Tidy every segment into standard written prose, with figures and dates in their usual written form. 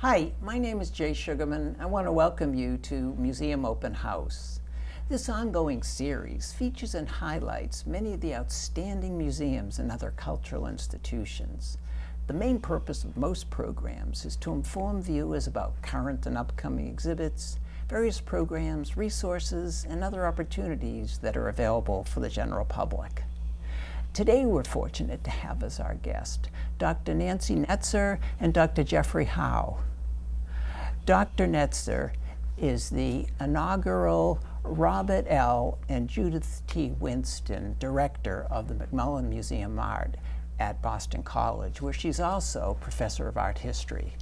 Hi, my name is Jay Sugarman. I want to welcome you to Museum Open House. This ongoing series features and highlights many of the outstanding museums and other cultural institutions. The main purpose of most programs is to inform viewers about current and upcoming exhibits, various programs, resources, and other opportunities that are available for the general public. Today we're fortunate to have as our guest Dr. Nancy Netzer and Dr. Jeffery Howe. Dr. Netzer is the inaugural Robert L. and Judith T. Winston Director of the McMullen Museum of Art at Boston College, where she's also Professor of Art History.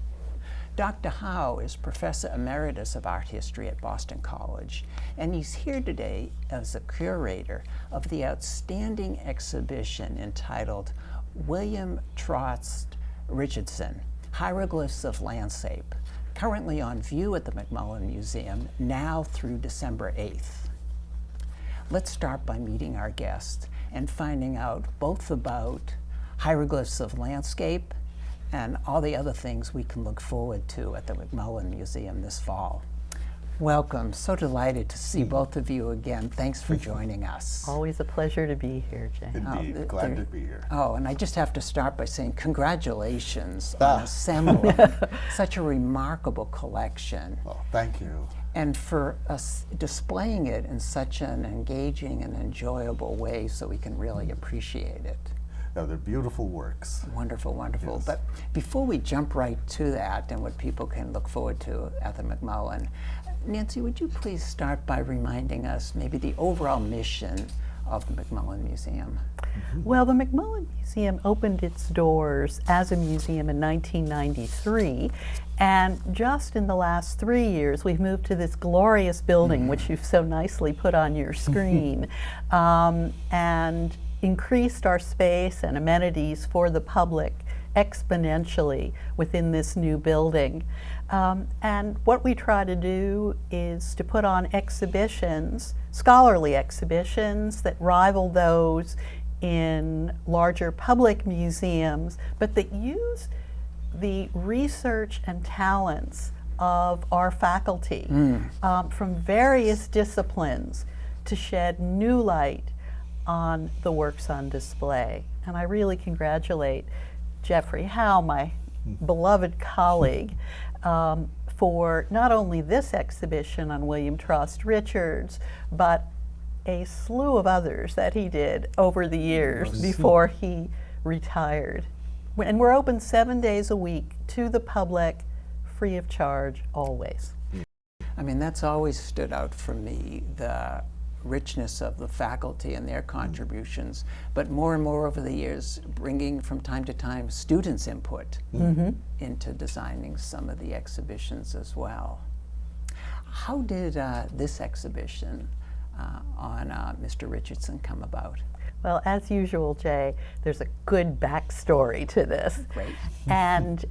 Dr. Howe is Professor Emeritus of Art History at Boston College, and he's here today as the curator of the outstanding exhibition entitled William Trost Richardson, Hieroglyphs of Landscape, currently on view at the McMullen Museum now through December 8th. Let's start by meeting our guest and finding out both about Hieroglyphs of Landscape and all the other things we can look forward to at the McMullen Museum this fall. Welcome. So delighted to see both of you again. Thanks for joining us. Always a pleasure to be here, Jay. Indeed. Glad to be here. Oh, and I just have to start by saying congratulations on assembling such a remarkable collection. Well, thank you. And for us displaying it in such an engaging and enjoyable way so we can really appreciate it. No, they're beautiful works. Wonderful, wonderful. Yes. But before we jump right to that and what people can look forward to at the McMullen, Nancy, would you please start by reminding us maybe the overall mission of the McMullen Museum? Well, the McMullen Museum opened its doors as a museum in 1993, and just in the last 3 years we've moved to this glorious building, which you've so nicely put on your screen, and increased our space and amenities for the public exponentially within this new building. And what we try to do is to put on exhibitions, scholarly exhibitions that rival those in larger public museums, but that use the research and talents of our faculty from various disciplines to shed new light on the works on display. And I really congratulate Jeffery Howe, my beloved colleague, for not only this exhibition on William Trost Richards, but a slew of others that he did over the years before he retired. And we're open 7 days a week to the public, free of charge, always. I mean, that's always stood out for me, the richness of the faculty and their contributions, but more and more over the years, bringing from time to time students' input into designing some of the exhibitions as well. How did this exhibition on Mr. Richardson come about? Well, as usual, Jay, there's a good backstory to this. Great. And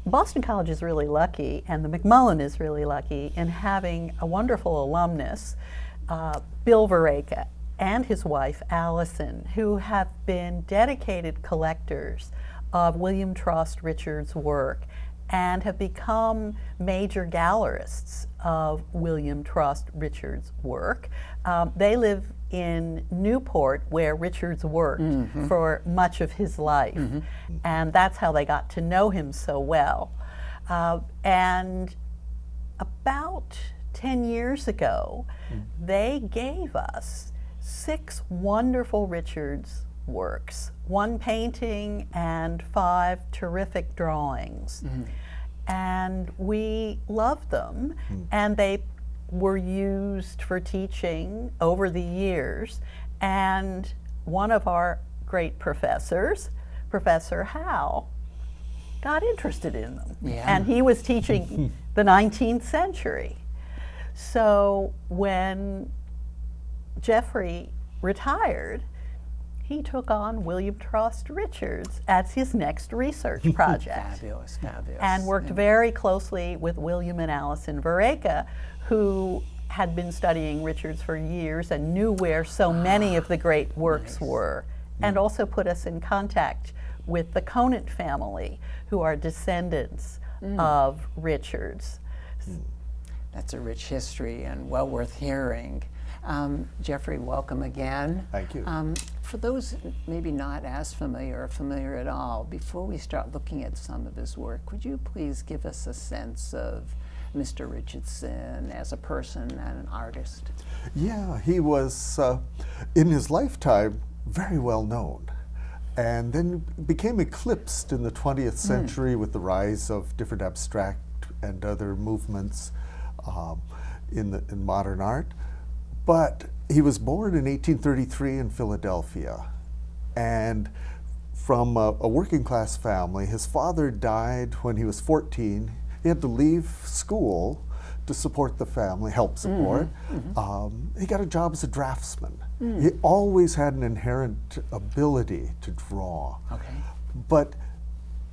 Boston College is really lucky, and the McMullen is really lucky in having a wonderful alumnus, Bill Vareka, and his wife Allison, who have been dedicated collectors of William Trost Richards' work and have become major gallerists of William Trost Richards' work. They live in Newport, where Richards worked for much of his life, and that's how they got to know him so well. And about 10 years ago, they gave us 6 wonderful Richards works, 1 painting and 5 terrific drawings. And we loved them, and they were used for teaching over the years. And one of our great professors, Professor Howe, got interested in them. And he was teaching the 19th century. So when Jeffery retired, he took on William Trost Richards as his next research project. Fabulous, fabulous. And worked very closely with William and Allison Vareka, who had been studying Richards for years and knew where so many of the great works were, and also put us in contact with the Conant family, who are descendants of Richards. That's a rich history and well worth hearing. Jeffrey, welcome again. Thank you. For those maybe not as familiar or familiar at all, before we start looking at some of his work, would you please give us a sense of Mr. Richardson as a person and an artist? Yeah, he was, in his lifetime, very well known, and then became eclipsed in the 20th century with the rise of different abstract and other movements in modern art. But he was born in 1833 in Philadelphia, and from a working class family. His father died when he was 14. He had to leave school to support the family, help support. He got a job as a draftsman. He always had an inherent ability to draw. Okay. But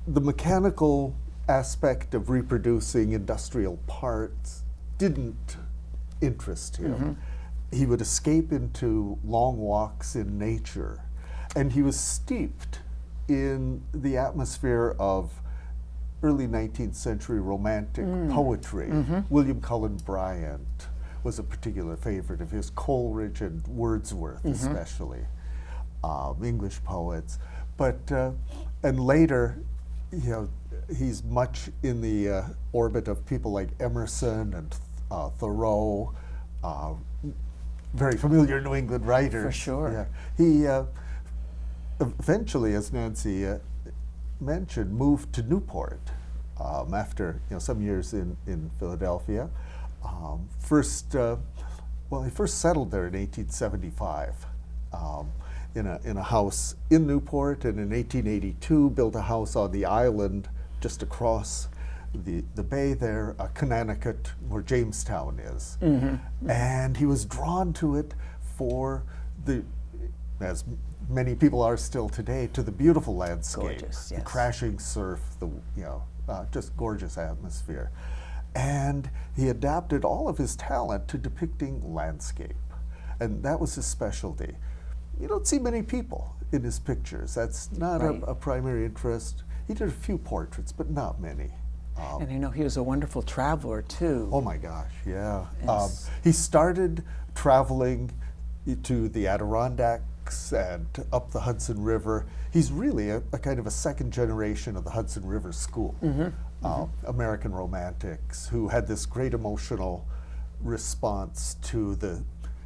the mechanical aspect of reproducing industrial parts didn't interest him. He would escape into long walks in nature, and he was steeped in the atmosphere of early 19th century romantic poetry. William Cullen Bryant was a particular favorite of his, Coleridge and Wordsworth especially, English poets. But, and later, you know, he's much in the orbit of people like Emerson and Thoreau, very familiar New England writers. For sure. Yeah. He eventually, as Nancy mentioned, moved to Newport after some years in Philadelphia. He first settled there in 1875 in a house in Newport, and in 1882 built a house on the island just across the bay there, Connecticut, where Jamestown is. And he was drawn to it for as many people are still today, to the beautiful landscape, Gorgeous, the yes. crashing surf, just gorgeous atmosphere. And he adapted all of his talent to depicting landscape, and that was his specialty. You don't see many people in his pictures. That's not Right. a primary interest. He did a few portraits, but not many. And I know he was a wonderful traveler too. Oh my gosh, yeah. Yes. He started traveling to the Adirondacks and up the Hudson River. He's really a kind of a second generation of the Hudson River School. American Romantics, who had this great emotional response to the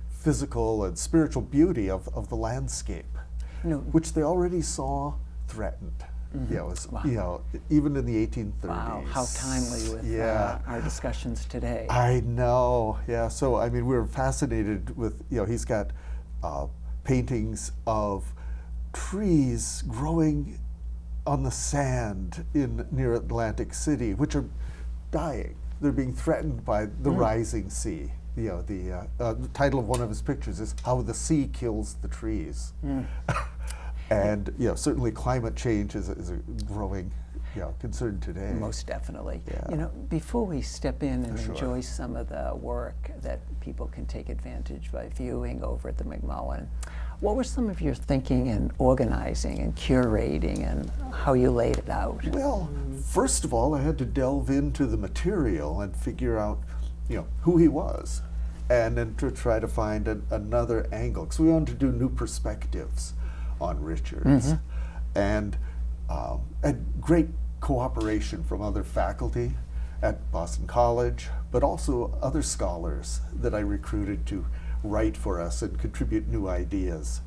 physical and spiritual beauty of the landscape, which they already saw threatened. Even in the 1830s. Wow, how timely with our discussions today. I know, yeah. So, I mean, we were fascinated with, he's got paintings of trees growing on the sand near Atlantic City, which are dying. They're being threatened by the rising sea. The title of one of his pictures is "How the Sea Kills the Trees." And certainly climate change is a growing concern today. Most definitely. Yeah. Before we step in and Sure. enjoy some of the work that people can take advantage by viewing over at the McMullen, what were some of your thinking and organizing and curating and how you laid it out? Well, first of all, I had to delve into the material and figure out, who he was, and then to try to find another angle, because we wanted to do new perspectives on Richards, and great cooperation from other faculty at Boston College, but also other scholars that I recruited to write for us and contribute new ideas.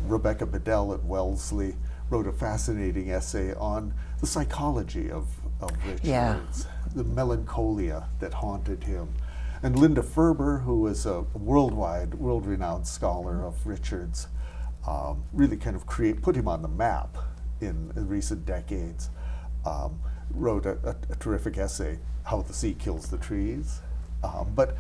Rebecca Bedell at Wellesley wrote a fascinating essay on the psychology of Richards, the melancholia that haunted him. And Linda Ferber, who is a world-renowned scholar of Richards, really kind of put him on the map in recent decades. Wrote a terrific essay, "How the Sea Kills the Trees," but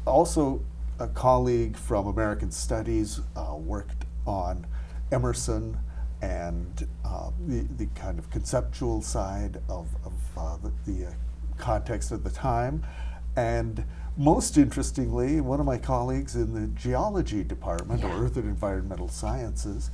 also a colleague from American Studies worked on Emerson and the kind of conceptual side of the context of the time. And most interestingly, one of my colleagues in the geology department, or Earth and Environmental Sciences,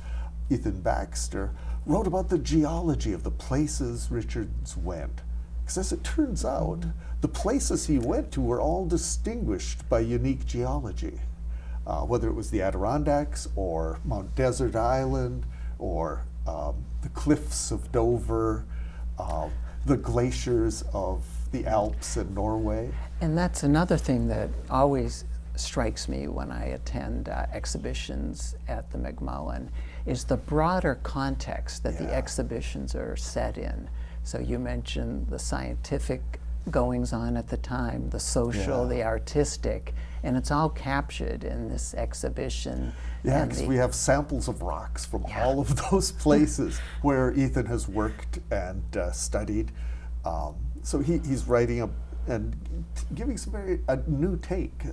Ethan Baxter, wrote about the geology of the places Richards went. Because as it turns out, the places he went to were all distinguished by unique geology. Whether it was the Adirondacks or Mount Desert Island or the cliffs of Dover, the glaciers of the Alps in Norway. And that's another thing that always strikes me when I attend exhibitions at the McMullen, is the broader context that the exhibitions are set in. So you mentioned the scientific goings on at the time, the social, the artistic, and it's all captured in this exhibition. Yeah, because we have samples of rocks from all of those places where Ethan has worked and studied. So he's writing and giving some a new take,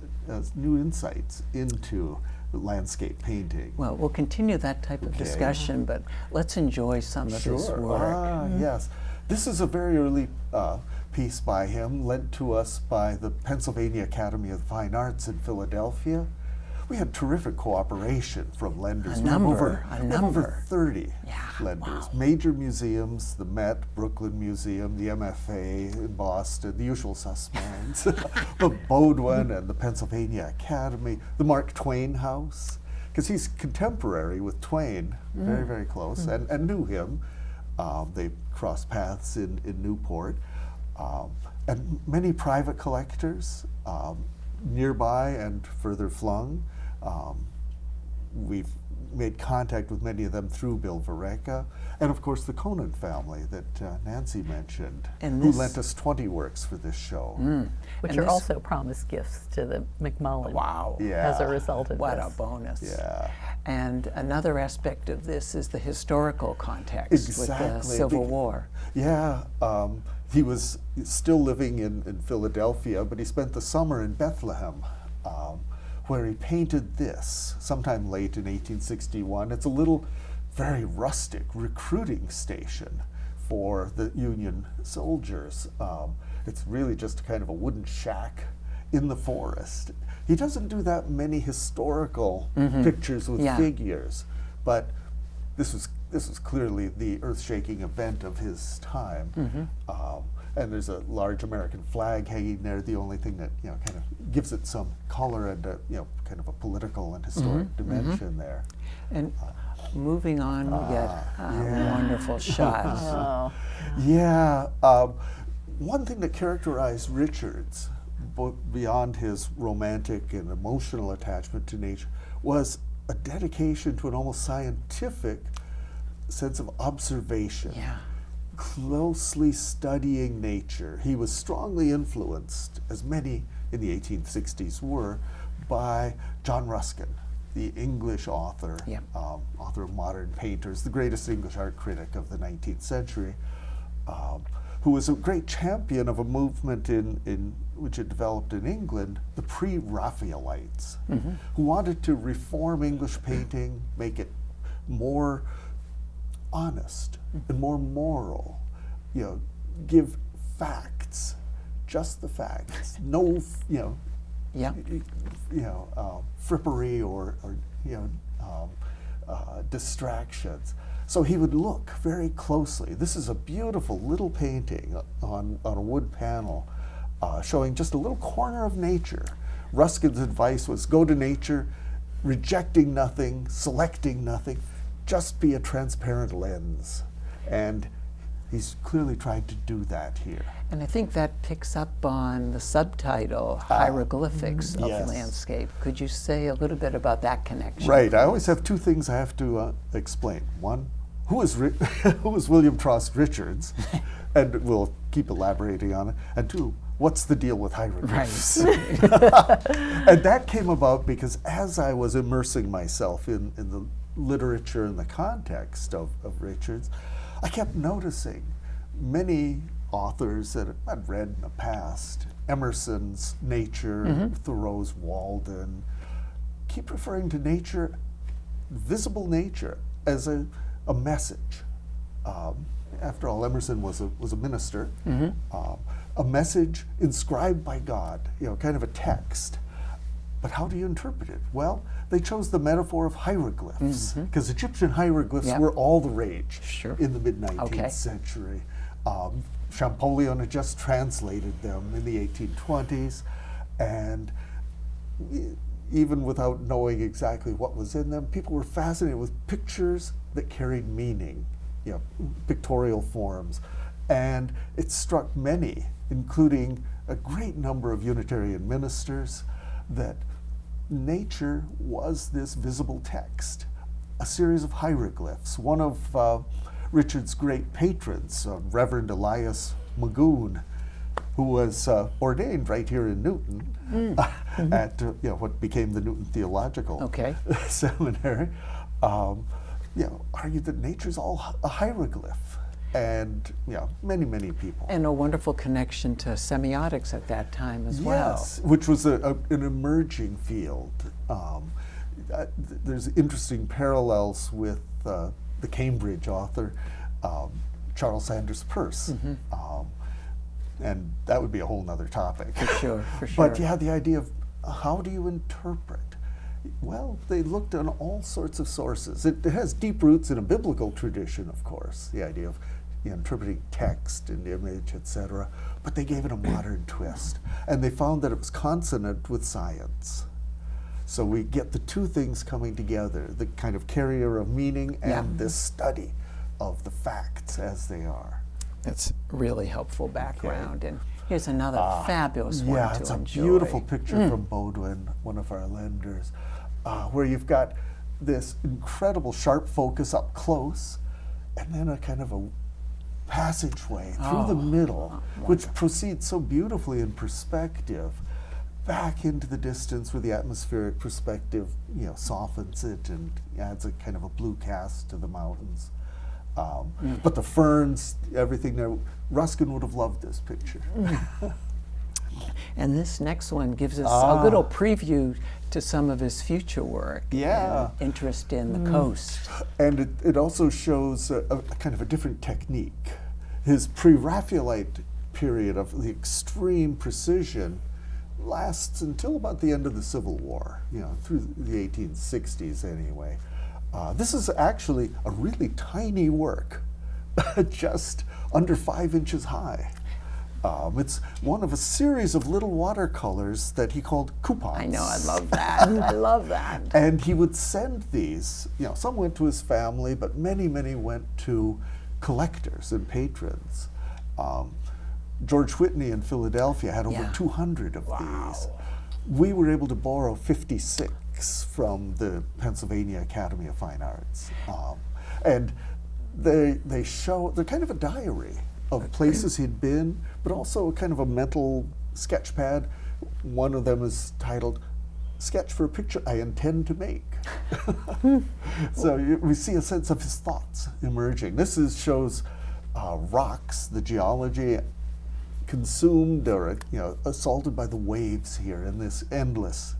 new insights into landscape painting. Well, we'll continue that type of discussion, but let's enjoy some of his work. Yes. This is a very early piece by him, lent to us by the Pennsylvania Academy of Fine Arts in Philadelphia. We had terrific cooperation from lenders. A We have number. over 30 lenders. wow. Major museums, the Met, Brooklyn Museum, the MFA in Boston, the usual suspects, the Bodwin and the Pennsylvania Academy, the Mark Twain House, because he's contemporary with Twain, very, very close, and knew him. They crossed paths in Newport. And many private collectors nearby and further flung. We've made contact with many of them through Bill Vareka, and of course the Conan family that Nancy mentioned, And who this- lent us 20 works for this show. Which And are this- also promised gifts to the McMullen Wow. Yeah. as a result of What this. a bonus. Yeah. And another aspect of this is the historical context with the Exactly. Civil War. Yeah, he was still living in Philadelphia, but he spent the summer in Bethlehem, where he painted this sometime late in 1861. It's a little, very rustic recruiting station for the Union soldiers. It's really just kind of a wooden shack in the forest. He doesn't do that many historical pictures with figures, but this was clearly the earth-shaking event of his time. And there's a large American flag hanging there, the only thing that kind of gives it some color and kind of a political and historic dimension there. And moving on, we get wonderful shots. Oh, Yeah, one thing that characterized Richards, beyond his romantic and emotional attachment to nature, was a dedication to an almost scientific sense of observation. Yeah. Closely studying nature. He was strongly influenced, as many in the 1860s were, by John Ruskin, the English author, author of Modern Painters, the greatest English art critic of the 19th century, who was a great champion of a movement in which had developed in England, the pre-Raphaelites, who wanted to reform English painting, make it more honest and more moral, give facts, just the facts, no, frippery or distractions. So he would look very closely. This is a beautiful little painting on a wood panel showing just a little corner of nature. Ruskin's advice was go to nature, rejecting nothing, selecting nothing, just be a transparent lens. And he's clearly tried to do that here. And I think that picks up on the subtitle, Hieroglyphics of yes. Landscape. Could you say a little bit about that connection? Right, I always have two things I have to explain. One, who is William Trost Richards? And we'll keep elaborating on it. And two, what's the deal with hieroglyphs? And that came about because as I was immersing myself in the literature and the context of Richards, I kept noticing many authors that I'd read in the past, Emerson's Nature, Thoreau's Walden, keep referring to nature, visible nature, as a message. After all, Emerson was a minister, a message inscribed by God, kind of a text. But how do you interpret it? Well, they chose the metaphor of hieroglyphs, because Egyptian hieroglyphs were all the rage in the mid-19th century. Champollion had just translated them in the 1820s, and even without knowing exactly what was in them, people were fascinated with pictures that carried meaning, pictorial forms. And it struck many, including a great number of Unitarian ministers, that nature was this visible text, a series of hieroglyphs. One of Richard's great patrons, Reverend Elias Magoon, who was ordained right here in Newton at what became the Newton Theological Seminary, argued that nature's all a hieroglyph. And many, many people. And a wonderful connection to semiotics at that time as well. Yes, which was an emerging field. There's interesting parallels with the Cambridge author, Charles Sanders Peirce. And that would be a whole nother topic. For sure. But the idea of how do you interpret? Well, they looked on all sorts of sources. It has deep roots in a biblical tradition, of course, the idea of interpreting text and image, etc. But they gave it a modern twist. And they found that it was consonant with science. So we get the two things coming together, the kind of carrier of meaning and this study of the facts as they are. That's really helpful background. And here's another fabulous one to it's enjoy. a beautiful picture from Bodwin, one of our lenders, where you've got this incredible sharp focus up close, and then a kind of a passageway through the middle, which proceeds so beautifully in perspective back into the distance where the atmospheric perspective softens it and adds a kind of a blue cast to the mountains. But the ferns, everything there, Ruskin would have loved this picture. And this next one gives us a little preview to some of his future work. Yeah. And interest in the coast. And it also shows a kind of a different technique. His pre-Raphaelite period of the extreme precision lasts until about the end of the Civil War, through the 1860s anyway. This is actually a really tiny work, just under 5 inches high. It's one of a series of little watercolors that he called coupons. I know, I love that. I love that. And he would send these, some went to his family, but many, many went to collectors and patrons. George Whitney in Philadelphia had over 200 of these. We were able to borrow 56 from the Pennsylvania Academy of Fine Arts. And they're kind of a diary of places he'd been, but also kind of a mental sketch pad. One of them is titled Sketch for a Picture I Intend to Make. So we see a sense of his thoughts emerging. This shows rocks, the geology, consumed or assaulted by the waves here in this endless.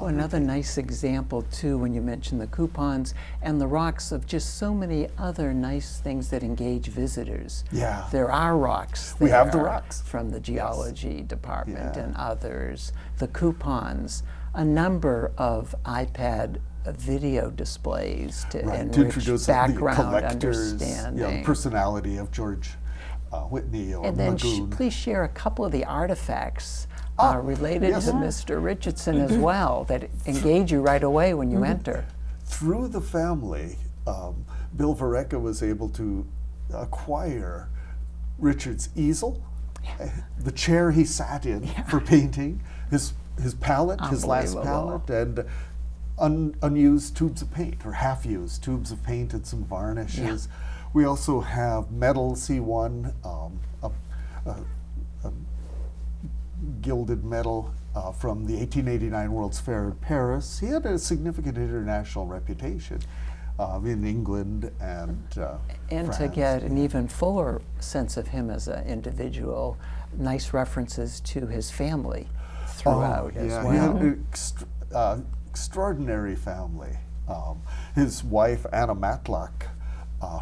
Another nice example too, when you mention the coupons and the rocks, of just so many other nice things that engage visitors. Yeah. There are rocks. We have the there rocks. From the geology department and others. The coupons, a number of iPad video displays to enrich introduce background the collectors, understanding. Personality of George Whitney or And then Magoon. please share a couple of the artifacts related to Mr. Richardson as well, that engage you right away when you enter. Through the family, Bill Vareca was able to acquire Richard's easel, the chair he sat in for painting, his palette, his last palette, and unused tubes of paint, or half-used tubes of paint and some varnishes. We also have medals he won, a gilded medal from the 1889 World's Fair in Paris. He had a significant international reputation in England and And France. to get an even fuller sense of him as an individual, nice references to his family throughout as well. He had an extraordinary family. His wife, Anna Matlock,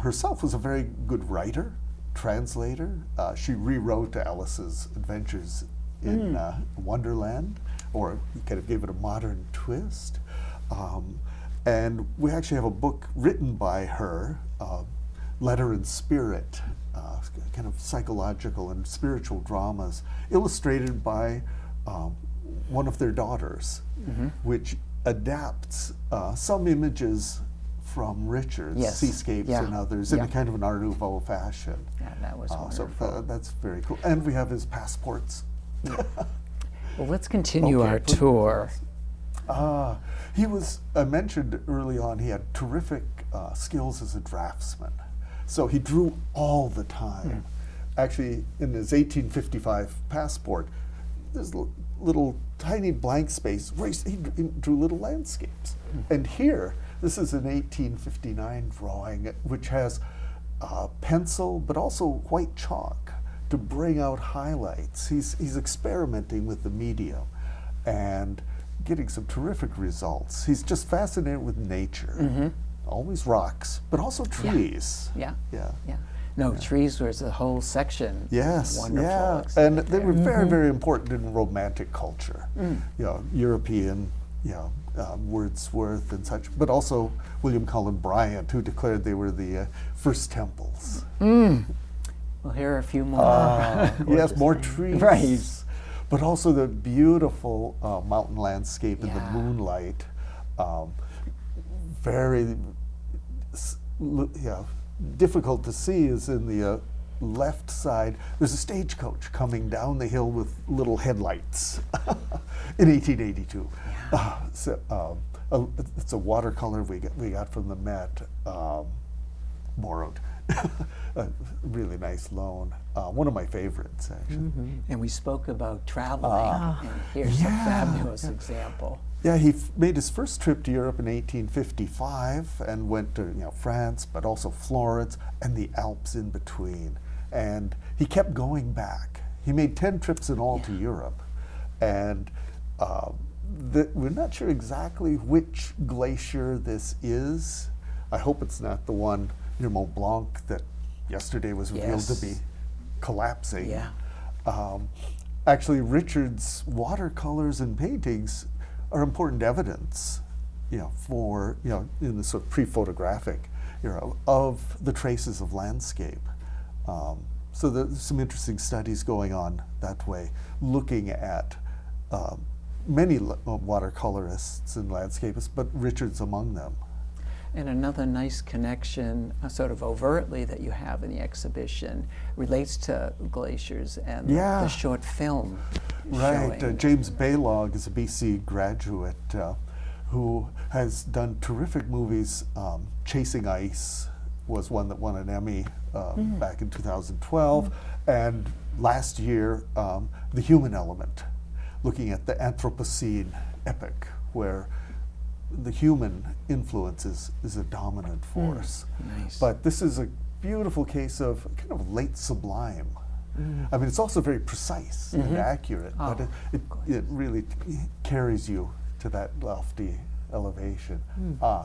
herself was a very good writer, translator. She rewrote Alice's Adventures in Wonderland, or kind of gave it a modern twist. And we actually have a book written by her letter and spirit, kind of psychological and spiritual dramas, illustrated by one of their daughters, which adapts some images from Richard's Yes. seascapes Yeah. and others in Yeah. a kind of an Art Nouveau fashion. Yeah, that was wonderful. So that's very cool. And we have his passports. Well, let's continue Okay, our please. tour. He was, I mentioned early on, he had terrific skills as a draftsman. So he drew all the time. Actually, in his 1855 passport, there's little tiny blank space where he drew little landscapes. And here, this is an 1859 drawing, which has pencil, but also white chalk to bring out highlights. He's experimenting with the medium and getting some terrific results. He's just fascinated with nature. Always rocks, but also trees. Yeah. Yeah. Yeah. No, trees was a whole section. Yes, Wonderful. yeah, exhibit and they there. were very, very important in Romantic culture. You know, European, Wordsworth and such, but also William Cullen Bryant, who declared they were the first temples. Well, here are a few more. Yes, more trees. Right. But also the beautiful mountain landscape in the Yeah. moonlight. Very, difficult to see is in the left side. There's a stagecoach coming down the hill with little headlights in 1882. It's a watercolor we got from the Met, borrowed. A really nice loan. One of my favorites, actually. And we spoke about traveling, and here's a fabulous example. Yeah, he made his first trip to Europe in 1855 and went to France, but also Florence and the Alps in between. And he kept going back. He made 10 trips in all to Europe. And we're not sure exactly which glacier this is. I hope it's not the one near Mont Blanc that yesterday was revealed to be collapsing. Yeah. Actually, Richard's watercolors and paintings are important evidence, for in the sort of pre-photographic era of the traces of landscape. So there's some interesting studies going on that way, looking at many watercolorists and landscapists, but Richard's among them. And another nice connection, sort of overtly, that you have in the exhibition relates to glaciers and the short film. Right. showing. James Baylog is a BC graduate who has done terrific movies. Chasing Ice was one that won an Emmy back in 2012. And last year, The Human Element, looking at the Anthropocene epoch, where the human influence is a dominant force. Nice. But this is a beautiful case of kind of late sublime. I mean, it's also very precise and accurate, but it really carries you to that lofty elevation.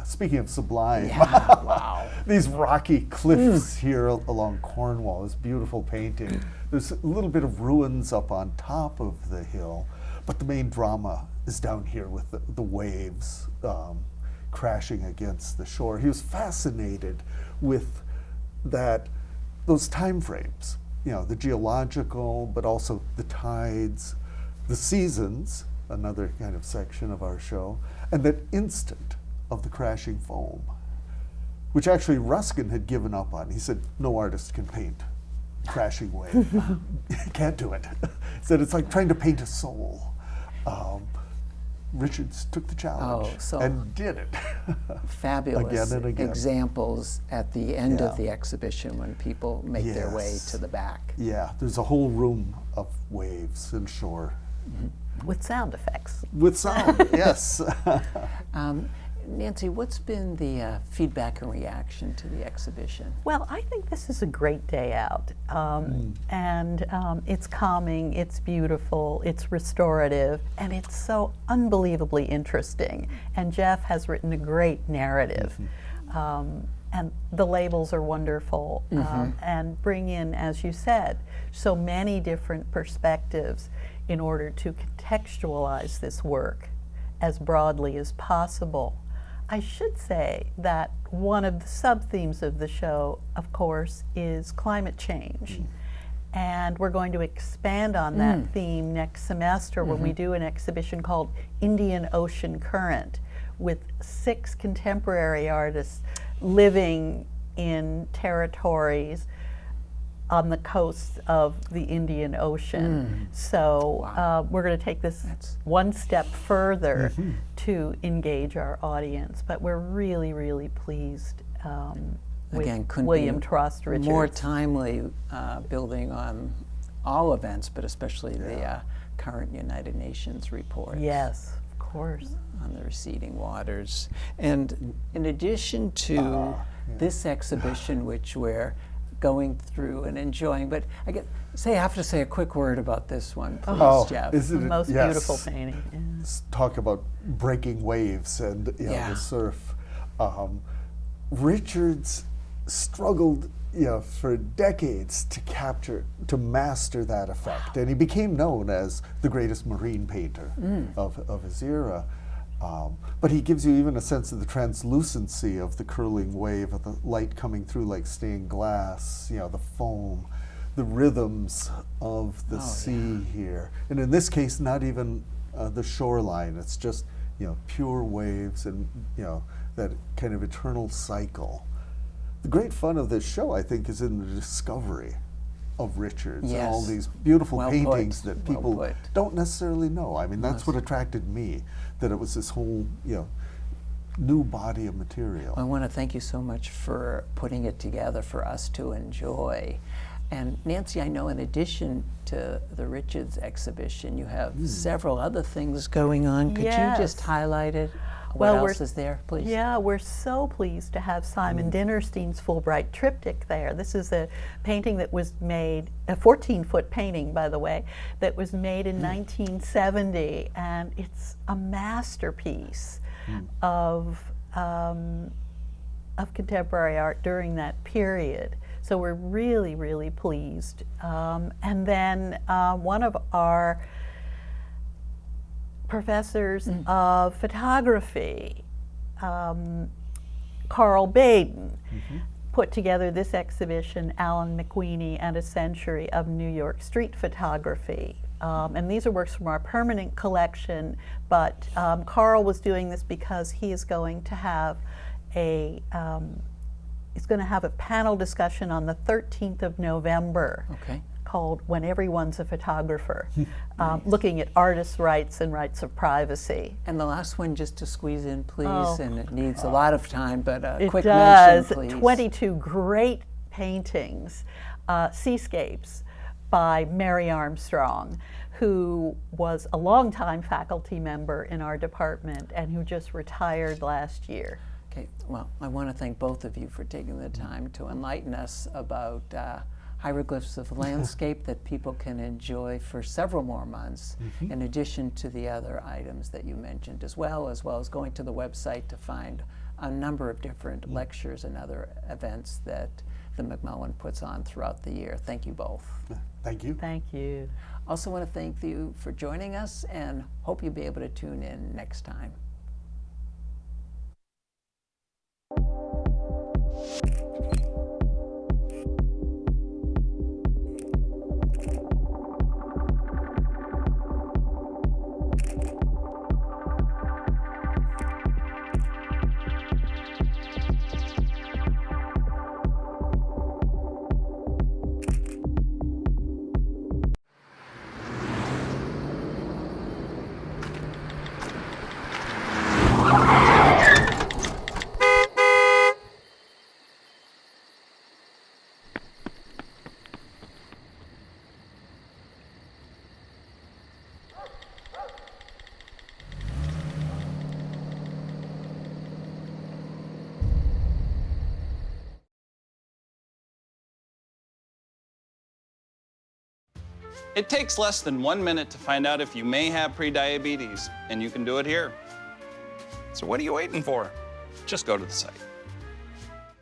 Speaking of sublime, Wow. these rocky cliffs here along Cornwall, this beautiful painting. There's a little bit of ruins up on top of the hill, but the main drama is down here with the waves crashing against the shore. He was fascinated with those time frames, the geological, but also the tides, the seasons, another kind of section of our show, and that instant of the crashing foam, which actually Ruskin had given up on. He said, no artist can paint crashing wave. Can't do it. He said, it's like trying to paint a soul. Richards took the challenge and did it. Fabulous Again and again. examples at the end Yeah. of the exhibition when people make their way Yes. to the back. Yeah, there's a whole room of waves and shore. With sound effects. With sound, yes. Nancy, what's been the feedback and reaction to the exhibition? Well, I think this is a great day out. And it's calming, it's beautiful, it's restorative, and it's so unbelievably interesting. And Jeff has written a great narrative. And the labels are wonderful and bring in, as you said, so many different perspectives in order to contextualize this work as broadly as possible. I should say that one of the sub-themes of the show, of course, is climate change. And we're going to expand on that theme next semester when we do an exhibition called Indian Ocean Current, with 6 contemporary artists living in territories on the coast of the Indian Ocean. So we're going to take this one step further to engage our audience. But we're really, really pleased with Again, couldn't William be Trost Richards. more timely, building on all events, but especially the current United Nations report. Yes, of course. On the receding waters. And in addition to this exhibition, which we're going through and enjoying, but I have to say a quick word about this one, please, Jeff. The most beautiful painting. Yeah. Let's talk about breaking waves and the surf. Richards struggled for decades to master that effect, and he became known as the greatest marine painter of his era. But he gives you even a sense of the translucency of the curling wave, of the light coming through like stained glass, the foam, the rhythms of the sea here. And in this case, not even the shoreline, it's just pure waves and that kind of eternal cycle. The great fun of this show, I think, is in the discovery of Richards and all these beautiful paintings that people don't necessarily know. I mean, that's what attracted me, that it was this whole, new body of material. I want to thank you so much for putting it together for us to enjoy. And Nancy, I know in addition to the Richards exhibition, you have several other things going on. Could you just highlight it? What else is there, please? Yeah, we're so pleased to have Simon Dinnerstein's Fulbright triptych there. This is a painting that was made, a 14-foot painting, by the way, that was made in 1970, and it's a masterpiece of contemporary art during that period. So we're really, really pleased. And then one of our professors of photography, Carl Baden, put together this exhibition, Alan McQueenie and a Century of New York Street Photography. And these are works from our permanent collection, but Carl was doing this because he is going to have a panel discussion on the 13th of November. Called When Everyone's a Photographer, looking at artists' rights and rights of privacy. And the last one, just to squeeze in, please, and it needs a lot of time, but a quick mention, please. 22 great paintings, seascapes by Mary Armstrong, who was a longtime faculty member in our department and who just retired last year. Okay, well, I want to thank both of you for taking the time to enlighten us about hieroglyphs of landscape that people can enjoy for several more months, in addition to the other items that you mentioned, as well as going to the website to find a number of different lectures and other events that the McMullen puts on throughout the year. Thank you both. Thank you. Thank you. Also want to thank you for joining us, and hope you'll be able to tune in next time. It takes less than 1 minute to find out if you may have prediabetes, and you can do it here. So what are you waiting for? Just go to the site.